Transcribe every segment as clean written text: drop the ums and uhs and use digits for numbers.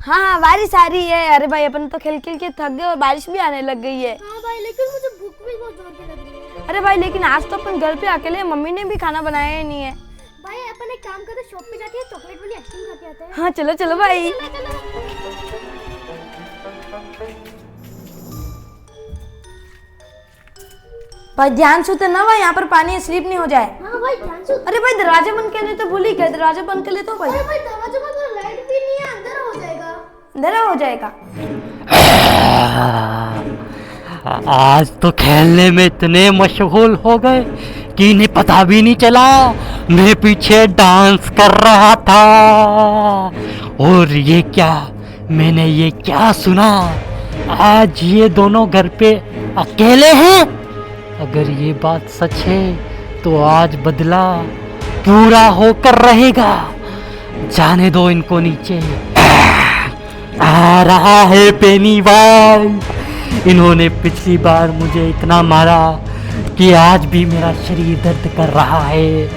हाँ हाँ बारिश आ रही है। अरे भाई अपन तो खेल खेल के थक गए और बारिश भी आने लग गई है। हाँ भाई, लेकिन मुझे भूख भी बहुत जोर की लग रही है। अरे भाई लेकिन आज तो अपन घर पे अकेले हैं, मम्मी ने भी खाना बनाया ही नहीं है। भाई अपन एक काम करते, शॉप पे जाके चॉकलेट वाली आइसक्रीम खा के आते हैं। हाँ चलो चलो भाई। भाई ध्यान से उतरना भाई, यहाँ पर पानी स्लिप नहीं हो जाए। हाँ भाई, ध्यान से। अरे भाई दरवाजे बंद करने तो भूल ही गए, दरवाजे बंद कर ले तो भाई। अरे भाई, दरवाजे में तो लाइट भी नहीं है, अंधेरा हो जाएगा। अंधेरा हो जाएगा। आज तो खेलने में इतने मशगूल हो गए कि इन्हें पता भी नहीं चला मैं पीछे डांस कर रहा था। और ये क्या, मैंने ये क्या सुना, आज ये दोनों घर पे अकेले हैं। अगर ये बात सच है तो आज बदला पूरा होकर रहेगा। जाने दो इनको नीचे। आ रहा है पेनीवाइज। इन्होंने पिछली बार मुझे इतना मारा कि आज भी मेरा शरीर दर्द कर रहा है,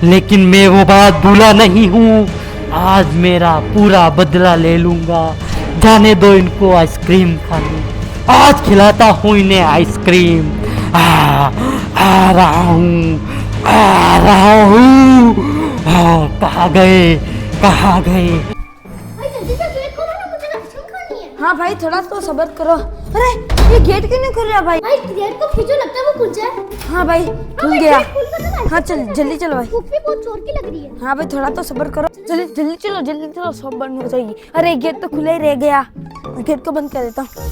लेकिन मैं वो बात भूला नहीं हूँ। आज मेरा पूरा बदला ले लूँगा। जाने दो इनको आइसक्रीम खाने, आज खिलाता हूँ इन्हें आइसक्रीम। आ रहा हूँ, आ रहा हूँ। कहाँ गए, कहाँ गए? भाई जल्दी से गेट खोलो ना, मुझे आइसक्रीम खानी है। हाँ भाई थोड़ा तो सब्र करो। अरे ये गेट क्यों नहीं खुल रहा भाई? भाई गेट को खींचो, लगता है वो खुल जाए। हाँ भाई खुल गया। हाँ चल जल्दी चलो भाई। भूख भी बहुत जोर की लग रही है। हाँ भाई थोड़ा तो सब्र करो, जल्दी जल्दी चलो, जल्दी चलो, सब बंद हो जाएगी। अरे गेट तो खुला ही रह गया, गेट को बंद कर देता हूँ।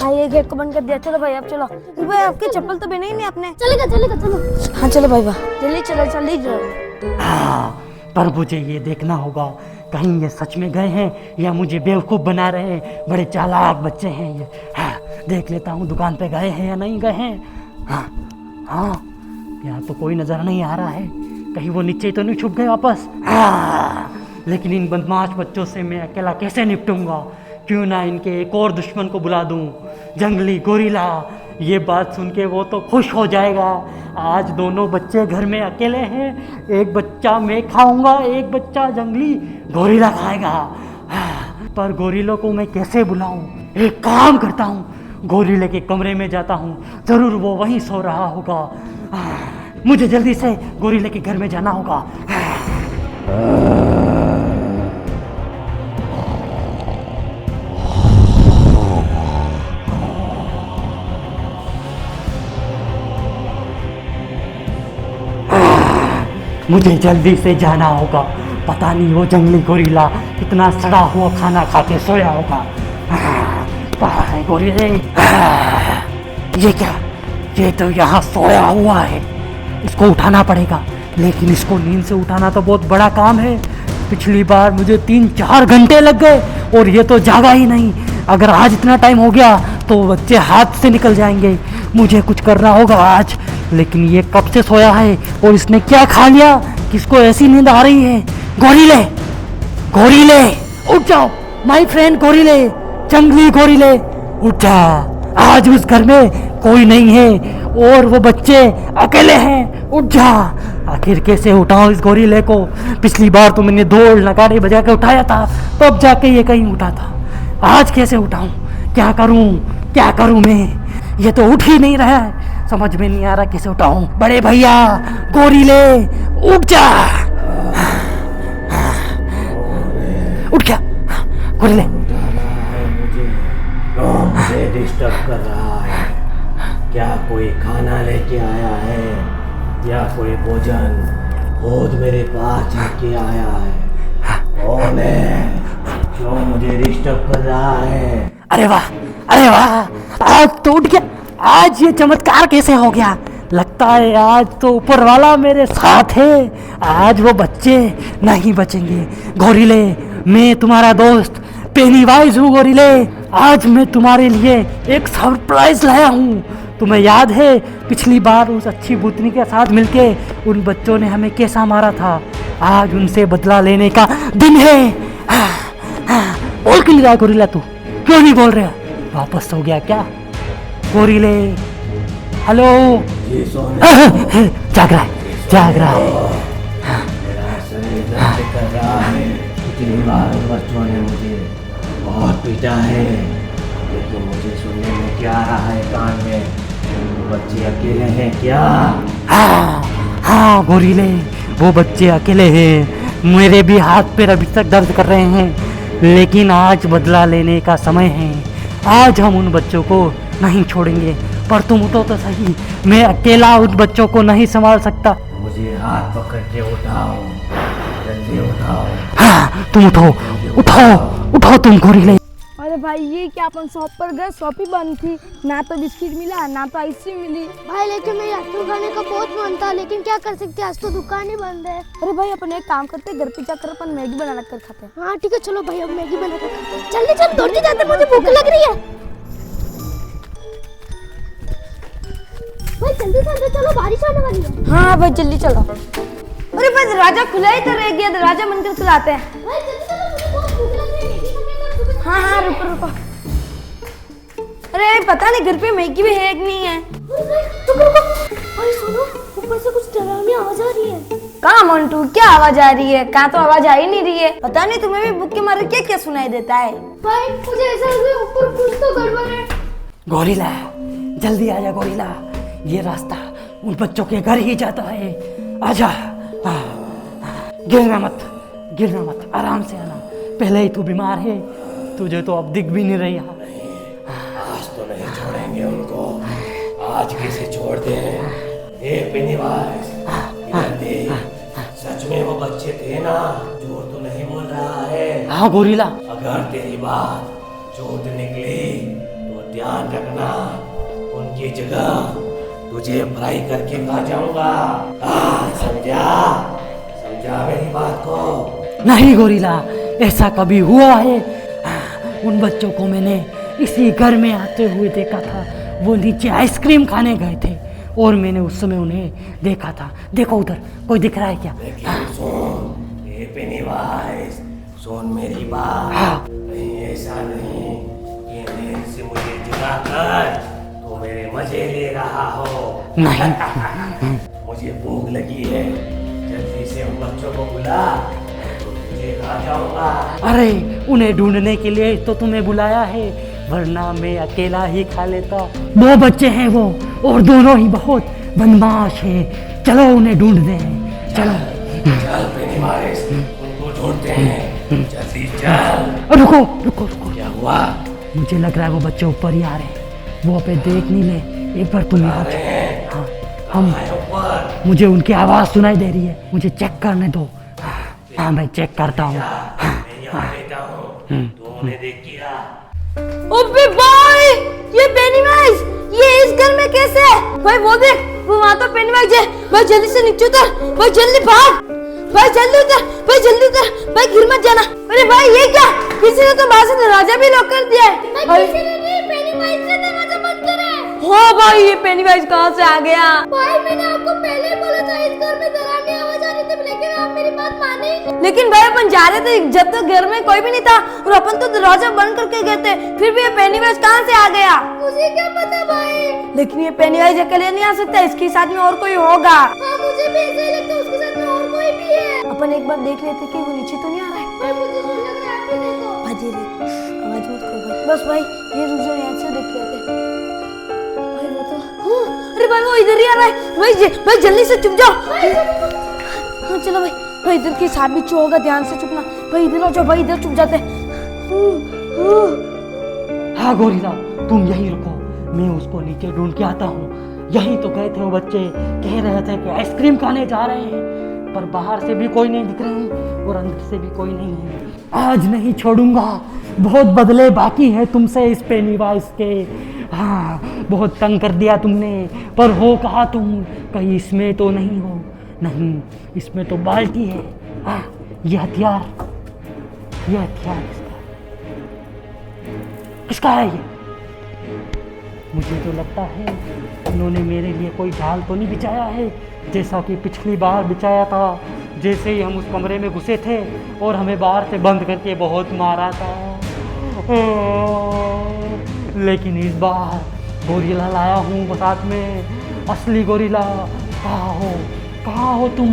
हाँ ये गेट को बंद कर दिया। चलो भाई अब चलो। भाई आपकी चप्पल तो पहने ही नहीं आपने। चलेगा चलेगा, चलो। हाँ चलो भाई वाह, जल्दी चलो जल्दी चलो। हाँ, पर मुझे ये देखना होगा कहीं ये सच में गए हैं या मुझे बेवकूफ़ बना रहे हैं। बड़े चालाक बच्चे हैं ये। हाँ, देख लेता हूँ दुकान पे गए हैं या नहीं गए हैं। हाँ हाँ, यहाँ तो कोई नज़र नहीं आ रहा है, कहीं वो नीचे तो नहीं छुप गए वापस। हाँ, लेकिन इन बदमाश बच्चों से मैं अकेला कैसे निपटूंगा? क्यों ना इनके एक और दुश्मन को बुला दूं, जंगली गोरिल्ला। ये बात सुन के वो तो खुश हो जाएगा। आज दोनों बच्चे घर में अकेले हैं, एक बच्चा मैं खाऊंगा, एक बच्चा जंगली गोरिल्ला खाएगा। पर गोरिल्लों को मैं कैसे बुलाऊं? एक काम करता हूँ, गोरिल्ले के कमरे में जाता हूँ, ज़रूर वो वहीं सो रहा होगा। मुझे जल्दी से गोरिल्ले के घर में जाना होगा। मुझे जल्दी से जाना होगा। पता नहीं वो जंगली गोरिल्ला कितना सड़ा हुआ खाना खा के सोया होगा। कहाँ है गोरिल्ले? ये क्या, ये तो यहाँ सोया हुआ है। इसको उठाना पड़ेगा, लेकिन इसको नींद से उठाना तो बहुत बड़ा काम है। पिछली बार मुझे 3-4 घंटे लग गए और ये तो जागा ही नहीं। अगर आज इतना टाइम हो गया तो बच्चे हाथ से निकल जाएंगे। मुझे कुछ करना होगा आज। लेकिन ये कब से सोया है और इसने क्या खा लिया, किसको ऐसी नींद आ रही है? गोरिल्ले, गोरिल्ले उठ जाओ माय फ्रेंड। गोरिल्ले, जंगली गोरिल्ले उठ जा। आज उस घर में कोई नहीं है और वो बच्चे अकेले हैं। उठ जा। आखिर कैसे उठाऊं इस गोरिल्ले को? पिछली बार तो मैंने दौड़ नगाड़े बजा के उठाया था, तब जाके ये कहीं उठा था। आज कैसे उठाऊं? क्या करूं, क्या करूं मैं? ये तो उठ ही नहीं रहा है, समझ में नहीं आ रहा कैसे उठाऊं। बड़े भैया गोरिल्ले उठ जा। उठ गया गोरिल्ले। मुझे डिस्टर्ब कर रहा है। क्या कोई खाना लेके आया है या कोई भोजन खुद मेरे पास लेके आया है? कौन है जो मुझे डिस्टर्ब कर रहा है? अरे वाह, अरे वाह, आज तो उठ गया। आज ये चमत्कार कैसे हो गया? लगता है आज तो ऊपर वाला मेरे साथ है। आज वो बच्चे नहीं बचेंगे। गोरिल्ले, मैं तुम्हारा दोस्त पेनीवाइज हूँ। गोरिल्ले, आज मैं तुम्हारे लिए एक सरप्राइज लाया हूँ। तुम्हें याद है पिछली बार उस अच्छी भूतनी के साथ मिलके उन बच्चों ने हमें कैसा मारा था? आज उनसे बदला लेने का दिन है। बोल क्यों नहीं रहा गोरिल्ला? तू क्यों नहीं बोल रहा? वापस सो गया क्या गोरिल्ले? हेलो? ये सोने जाग रहा है, जाग रहा है। मेरा शरीर दर्द कर रहा है। इतनी बार उन बच्चों ने मुझे बहुत पीटा है, लेकिन मुझे सुनने में क्या आ रहा है कान में, वो बच्चे अकेले हैं क्या? हाँ हाँ गोरीले, वो बच्चे अकेले हैं। मेरे भी हाथ पैर अभी तक दर्द कर रहे हैं, लेकिन आज बदला लेने का समय है। आज हम उन बच्चों को नहीं छोड़ेंगे। पर तुम उठो तो सही, मैं अकेला उन बच्चों को नहीं संभाल सकता। मुझे हाथ पकड़ के उठाओ, जल्दी उठाओ। हाँ तुम उठो, उठाओ उठाओ तुम गोरीले। अरे भाई ये क्या, अपन शॉप पर गए, शॉप ही बंद थी, ना तो बिस्किट मिला ना तो आइसक्रीम मिली। भाई लेकिन मेरी आइसक्रीम खाने का बहुत मन था, लेकिन क्या कर सकते हैं, आज तो दुकान ही बंद है। अरे भाई अपन एक काम करते, घर पे जाकर अपन मैगी बना कर खाते हैं। हाँ ठीक है, चलो भाई अब मैगी बना कर खाते हैं। जल्दी चल, दौड़ते जाते, मुझे भूख लग रही है। भाई जल्दी से अंदर चलो, बारिश आने वाली है। हाँ भाई जल्दी चलो। अरे भाई दरवाजा खुला ही तो रह गया, दरवाजा बंद कर चलाते हैं। भाई जल्दी चलो, मुझे बहुत भूख लग रही है, मैगी खाने का। हाँ हाँ रुको रुको। अरे पता नहीं घर पे मैगी भी है कि नहीं है। भाई सुनो, ऊपर से कुछ डरावनी आवाज आ रही है। कहाँ मोन्टू, क्या आवाज आ रही है? कहाँ तो आवाज आ ही नहीं रही है। पता नहीं तुम्हें भी बुक के मारे क्या क्या सुनाई देता है। भाई मुझे ऐसा लग रहा है ऊपर कुछ तो गड़बड़ है। गोरिल्ला जल्दी आजा गोरिल्ला, ये रास्ता उन बच्चों के घर ही जाता है। आजा। गिरना मत, गिरना मत, आराम से आना। पहले ही तू बीमार है, तुझे तो अब दिख भी नहीं रही है। आज तो नहीं छोड़ेंगे उनको, आज कैसे छोड़ दे? पेनीवाइज, इधर देख, सच में वो बच्चे थे ना? झूठ तो नहीं बोल रहा है। हाँ गोरिल्ला। अगर तेरी बात झूठ निकली तो ध्यान रखना, उनकी जगह तुझे फ्राई करके खा जाऊंगा। समझा? समझा मेरी बात को? नहीं गोरिल्ला, ऐसा कभी हुआ है? उन बच्चों को मैंने इसी घर में आते हुए देखा था। वो नीचे आइसक्रीम खाने गए थे और मैंने उस समय उन्हें देखा था। देखो उधर कोई दिख रहा है क्या? लेकिन सुन, ये पेनीवाइज, सुन मेरी बात। कहीं ऐसा नहीं कि नींद से मुझे जगाकर तो मेरे मजे ले रहा हो। नहीं। मुझे भूख लगी है, जल्दी से उन बच्चों को बुला, तो तुझे खा जाऊंगा। अरे उन्हें ढूंढने के लिए तो तुम्हें बुलाया है, वरना मैं अकेला ही खा लेता। दो बच्चे हैं वो, और दोनों ही बहुत बदमाश हैं। चलो उन्हें ढूंढते हैं, चलो। चल पेनीवाइज, उनको ढूंढते हैं, जल्दी चल। रुको रुको रुको, क्या हुआ? मुझे लग रहा है वो बच्चे ऊपर ही आ रहे हैं। वो पे देख नहीं ले, एक बार तुम यहाँ हाँ, हम ऊपर मुझे उनकी आवाज़ सुनाई दे रही है, मुझे चेक करने दो। हाँ मैं चेक करता हूँ। मैं यहाँ बैठा हूँ, तू उन्हें देख किया? ओबे भाई, ये पेनीवाइज, ये इस घर में कैसे है? भाई वो देख, वो वहाँ तो पेनीवाइज है। भाई जल्दी से नीचे उतर, भाई जल्दी भाग, भाई जल्दी उतर, भाई जल्दी उतर, भाई गिर मत जाना। अरे भाई ये क्या, किसी ने तो बाहर से दरवाजा भी लॉक कर दिया है। भाई किसी ने नहीं, पेनीवाइज ने दरवाजा बंद करा है। हाँ भाई ये पेनीवाइज कहाँ से आ गया? भाई मैंने आपको पहले ही बोला था इस घर में डरावनी आवाज आ रही थी, लेकिन आप मेरी बात माने ही नहीं। लेकिन भाई अपन जा रहे थे जब तक घर में कोई भी नहीं था, और अपन तो दरवाजा बंद करके गए थे, फिर भी ये पेनीवाइज कहाँ से आ गया? मुझे क्या पता भाई। लेकिन ये पेनीवाइज अकेले नहीं आ सकता, इसके साथ में और कोई होगा। हाँ मुझे भी ऐसा ही लगता है, उसके साथ में और कोई भी है। अपन एक बार देख लेते कि वो नीचे तो नहीं आ रहा है। भाई मुझे तो लग रहा है, आप ही देखो। भाई आवाज मत करो भाई, बस भाई ये रुक जाओ, यहाँ से देख के आते हैं। भाई वो तो अरे भाई वो इधर ही आ रहा है। भाई जल्दी से चुप जाओ। हाँ चलो भाई, भाई इधर की साथ भी चो होगा, ध्यान से चुपना। भाई इधर आ जाओ, भाई इधर चुप जाते हैं। हाँ गोरिल्ला तुम यहीं रुको, मैं उसको नीचे ढूंढ के आता हूँ। यहीं तो गए थे वो बच्चे, कह रहे थे कि आइसक्रीम खाने जा रहे हैं, पर बाहर से भी कोई नहीं दिख रहे हैं और अंदर से भी कोई नहीं है। आज नहीं छोड़ूंगा, बहुत बदले बाकी है तुमसे इस पेनीवाइज के। हाँ बहुत तंग कर दिया तुमने, पर हो कहा तुम? कहीं इसमें तो नहीं हो? नहीं, इसमें तो बाल्टी है। हाँ ये हथियार किसका है ये? मुझे तो लगता है उन्होंने मेरे लिए कोई जाल तो नहीं बिछाया है, जैसा कि पिछली बार बिछाया था, जैसे ही हम उस कमरे में घुसे थे और हमें बाहर से बंद करके बहुत मारा था। लेकिन इस बार गोरिल्ला लाया हूँ साथ में, असली गोरिल्ला। कहाँ हो तुम?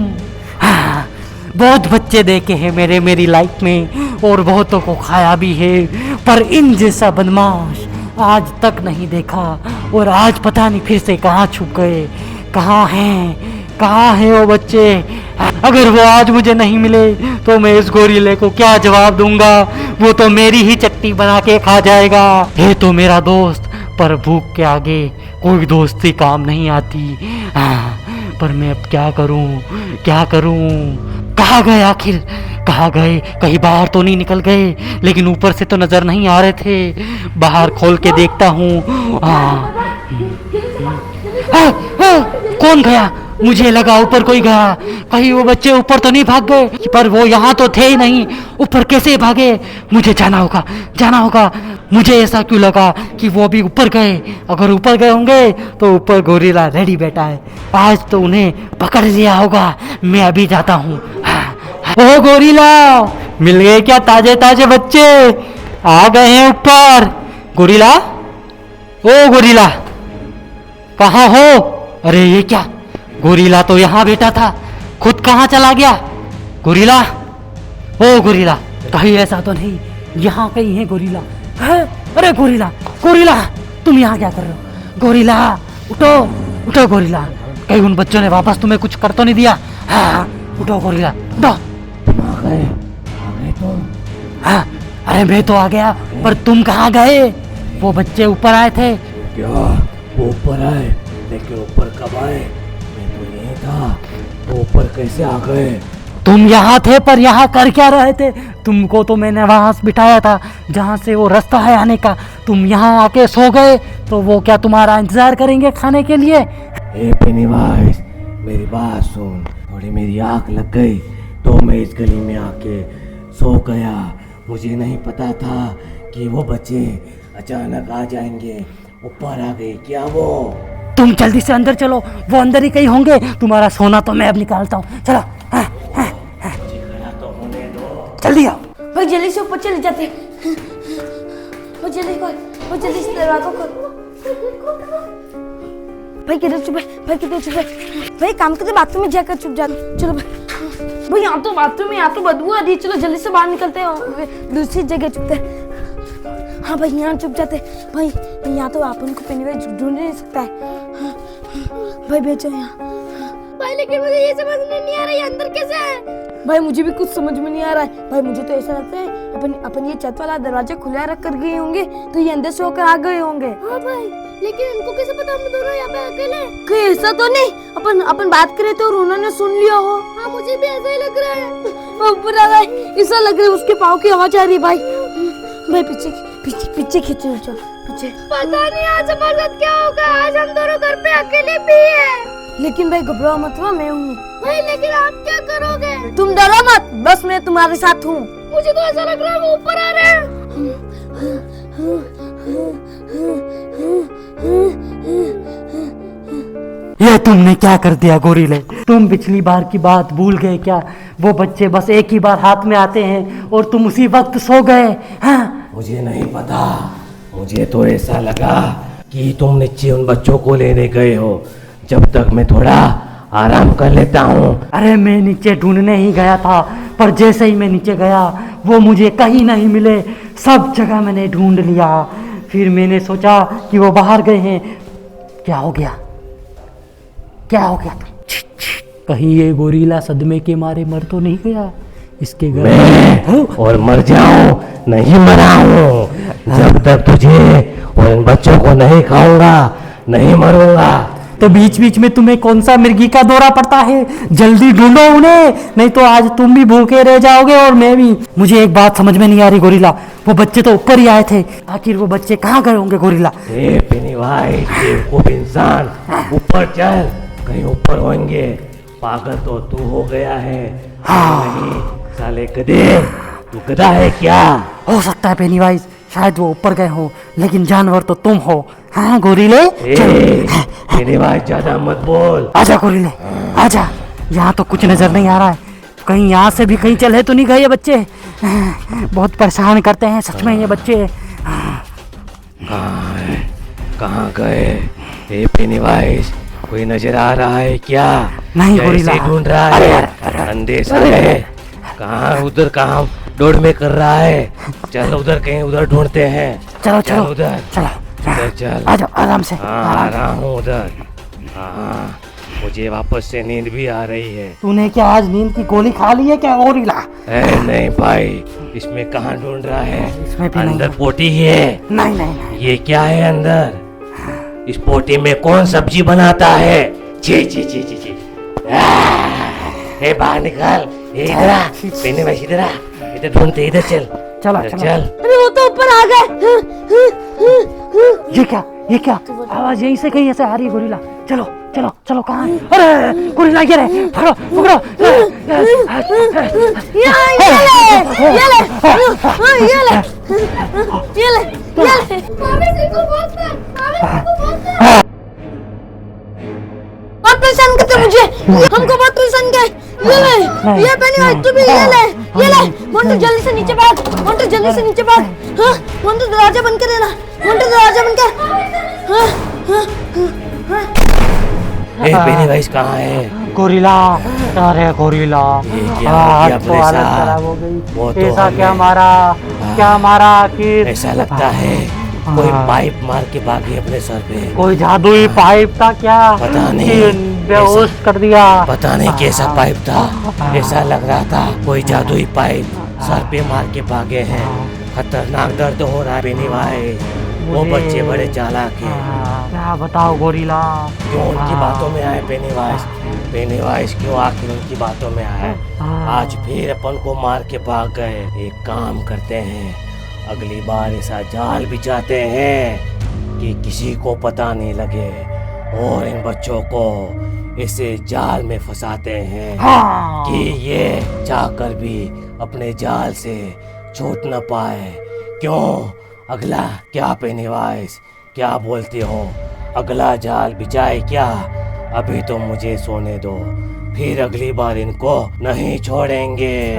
बहुत बच्चे देखे हैं मेरी लाइफ में और बहुतों को खाया भी है, पर इन जैसा बदमाश आज तक नहीं देखा। और आज पता नहीं फिर से कहाँ छुप गए, कहाँ हैं वो बच्चे। अगर वो आज मुझे नहीं मिले तो मैं इस गोरिल्ले को क्या जवाब दूंगा, वो तो मेरी ही चट्टी बना के खा जाएगा। ये तो मेरा दोस्त, पर भूख के आगे कोई दोस्ती काम नहीं आती। पर मैं अब क्या करूं? कहाँ गए आखिर, कहाँ गए? कहीं बाहर तो नहीं निकल गए, लेकिन ऊपर से तो नजर नहीं आ रहे थे। बाहर खोल के देखता हूँ। कौन गया? मुझे लगा ऊपर कोई गया, कहीं वो बच्चे ऊपर तो नहीं भाग गए, पर वो यहाँ तो थे ही नहीं, ऊपर कैसे भागे? मुझे जाना होगा। मुझे ऐसा क्यों लगा कि वो भी ऊपर गए? अगर ऊपर गए होंगे तो ऊपर गोरिल्ला रेडी बैठा है, आज तो उन्हें पकड़ लिया होगा। मैं अभी जाता हूँ। ओ गोरिल्ला, मिल गए क्या ताजे बच्चे? आ गए हैं ऊपर। गोरिल्ला, ओ गोरिल्ला, कहाँ हो? अरे ये क्या, गोरिल्ला तो यहाँ बैठा था, खुद कहाँ चला गया? गोरिल्ला, ओ गोरिल्ला, कहीं ऐसा तो नहीं यहाँ कहीं है गोरिल्ला? है? अरे गोरिल्ला, तुम यहाँ क्या कर रहे हो? गोरिल्ला, उठो गोरिल्ला, कहीं उन बच्चों ने वापस तुम्हें कुछ कर तो नहीं दिया? हाँ, उठो गोरिल्ला, उठो। आ गए तुम? हाँ, अरे मैं तो आ गया, पर तुम कहाँ गए? वो बच्चे ऊपर आए थे। क्या वो ऊपर आए? लेकिन ऊपर कब आए? मैं तो यही था, वो ऊपर कैसे आ गए? तुम यहाँ थे, पर यहाँ कर क्या रहे थे? तुमको तो मैंने वहाँ बिठाया था जहाँ से वो रास्ता है आने का। तुम यहाँ आके सो गए, तो वो क्या तुम्हारा इंतजार करेंगे खाने के लिए? ए पेनीवाइज, मेरी बात सुन। थोड़ी मेरी आँख लग गई तो मैं इस गली में आके सो गया। मुझे नहीं पता था कि वो बच्चे अचानक आ जाएंगे। ऊपर आ गए क्या वो? तुम जल्दी से अंदर चलो, वो अंदर ही कहीं होंगे। तुम्हारा सोना तो मैं अब निकालता हूँ, चलो। खड़ा तो होने दो। जल्दी आओ। भाई जल्दी से ऊपर चले जाते। वो जल्दी से दरवाजा खोल। भाई किधर चुप है? भाई काम करते बाथरूम में जाकर चुप जा। चलो भाई यहाँ तो बाथरूम में, यहाँ तो बदबू आ रही है। चलो जल्दी से बाहर निकलते हैं, दूसरी जगह चुपते हैं। हाँ भाई यहाँ चुप जाते भाई, यहाँ तो अपन को पेनीवाइज ढूंढ नहीं सकता है। भाई बेचो यहाँ। भाई लेकिन मुझे ये समझ में नहीं आ रहा है अंदर कैसे है। भाई मुझे भी कुछ समझ में नहीं आ रहा है। भाई मुझे तो ऐसा लगता है अपन ये छत वाला दरवाजा खुला रख कर गए होंगे, तो ये अंदर से होकर आ गए होंगे। हाँ भाई, लेकिन इनको कैसे पता हम दोनों यहाँ पे अकेले? कहीं ऐसा तो नहीं अपन बात करे तो और उन्होंने सुन लिया हो? हाँ मुझे भी ऐसा ही लग रहा है। बुरा भाई, ऐसा लग रहा है उसके पाँव की आवाज आ रही है। भाई पीछे खींचो, चलो पीछे। पता नहीं आज हमारे साथ क्या होगा। आज हम दोनों घर पे अकेले भी हैं। लेकिन भाई घबराओ मत, मैं हूँ। भाई लेकिन आप क्या करोगे? तुम डरो मत, बस मैं तुम्हारे साथ हूँ। मुझे तो ऐसा लग रहा है वो ऊपर आ रहे हैं। ये तुमने क्या कर दिया गोरिल्ले? तुम पिछली बार की बात भूल गए क्या? वो बच्चे बस एक ही बार हाथ में आते हैं और तुम उसी वक्त सो गए। हाँ? मुझे नहीं पता, मुझे तो ऐसा लगा कि तुम नीचे उन बच्चों को लेने गए हो, जब तक मैं थोड़ा आराम कर लेता हूँ। अरे मैं नीचे ढूंढने ही गया था, पर जैसे ही मैं नीचे गया वो मुझे कहीं नहीं मिले। सब जगह मैंने ढूंढ लिया, फिर मैंने सोचा कि वो बाहर गए हैं। क्या हो गया? कहीं ये गोरिल्ला सदमे के मारे मर तो नहीं गया? इसके घर मैं और मर जाऊं, नहीं मरा हूं। जब तक तुझे और इन बच्चों को नहीं खाऊंगा, नहीं मरूंगा। तो बीच बीच में तुम्हें कौन सा मिर्गी का दौरा पड़ता है? जल्दी ढूंढो उन्हें, नहीं तो आज तुम भी भूखे रह जाओगे और मैं भी। मुझे एक बात समझ में नहीं आ रही गोरिल्ला, वो बच्चे तो ऊपर ही आए थे, आखिर वो बच्चे कहाँ गए होंगे गोरिल्ला? ए पेनीवाइज, बेवकूफ इंसान, ऊपर चल, कहीं ऊपर होंगे। पागल तो तू हो गया है। नहीं साले गधे, तू गधा है क्या? हो सकता है पेनीवाइज, शायद वो ऊपर गए हो, लेकिन जानवर तो तुम हो। हाँ गोरिल्ले, पेनीवाइज ज्यादा मत बोल। आजा गोरिल्ले, आजा। यहाँ तो कुछ नजर नहीं आ रहा है, कहीं यहाँ से भी कहीं चले तो नहीं गए ये बच्चे? बहुत परेशान करते हैं सच में ये बच्चे। कहाँ गए? ए पेनीवाइज, कोई नजर आ रहा है क्या? नहीं, क्या गोरिल्ला। ऐसे ढूंढ रहा अरे, है? अंधे साले कहाँ उधर कहाँ दौड़ में कर रहा है? चल उधर कहीं उधर ढूंढते हैं। चलो चल चलो उधर चलो उधर चल। आ जाओ आराम से। हाँ आ रहा हूँ उधर। हाँ मुझे वापस से नींद भी आ रही है। तूने क्या आज नींद की गोली खा ली है क्या गोरिल्ला? नहीं भाई, इसमें कहाँ ढूंढ रहा है? इसमें भी नहीं अंदर है। पोटी है। नहीं नहीं नहीं। ये क्या है अंदर? इस पोटी में कौन सब्जी बनाता है? छी छी छी छी छी। ए बाहर निकल। ए इधर आ। पहने भाई इधर आ। इधर ढूंढते इधर चल। चलो, इधर चलो। चल। अरे वो तो ऊपर आ गए। ये क्या आवाज यहीं से कहीं ऐसे आ रही है गोरिल्ला? चलो चलो चलो कहाँ है? अरे गोरिल्ला ये रहे, पकड़ो पकड़ो। ये ले मामी से को बहुत कर, मामी से को बहुत कर। बहुत परेशान करते मुझे, हमको बहुत परेशान कर। ये पेनीवाइज तू भी ये ले मोंटू जल्दी से नीचे भाग, मोंटू जल्दी से नीचे भाग। हाँ मोंटू दरवाजा बंद कर देना, मोंटू दरवाजा बंद कर। हाँ हाँ हाँ ए पेनीवाइज कहाँ है? गोरिल्ला। अरे गोरिल्ला ये क्या हो आज गया तो अपने हालत साथ? खराब हो वो गई। तो ऐसा हमें- क्या मारा आखिर? ऐसा लगता है कोई पाइप मार के भागी अपने सर पे। कोई जादुई पाइप था क्या? पता नहीं। कि बेहोश कर दिया। पता नहीं कैसा पाइप था। ऐसा लग रहा था कोई जादुई पाइप सर पे मार के भागे हैं। खतरनाक दर्द हो रहा है पेनीवाइज। वो मुझे- बच्चे बड़े चालाक हैं। क्या बताओ गोरिल्ला? क्यों उनकी बातों में आए पेनीवाइज? पेनीवाइज क्यों आखिर उनकी बातों में आए? आज फिर अपन को मार के भाग गए। एक काम करते हैं, अगली बार ऐसा जाल बिछाते हैं कि किसी को पता नहीं लगे और इन बच्चों को ऐसे जाल में फंसाते हैं हाँ। कि ये जाकर भी अपने जाल से छूट न पाए। क्यों? अगला क्या पेनीवाइज, क्या बोलते हो? अगला जाल बिछाए क्या? अभी तो मुझे सोने दो, फिर अगली बार इनको नहीं छोड़ेंगे।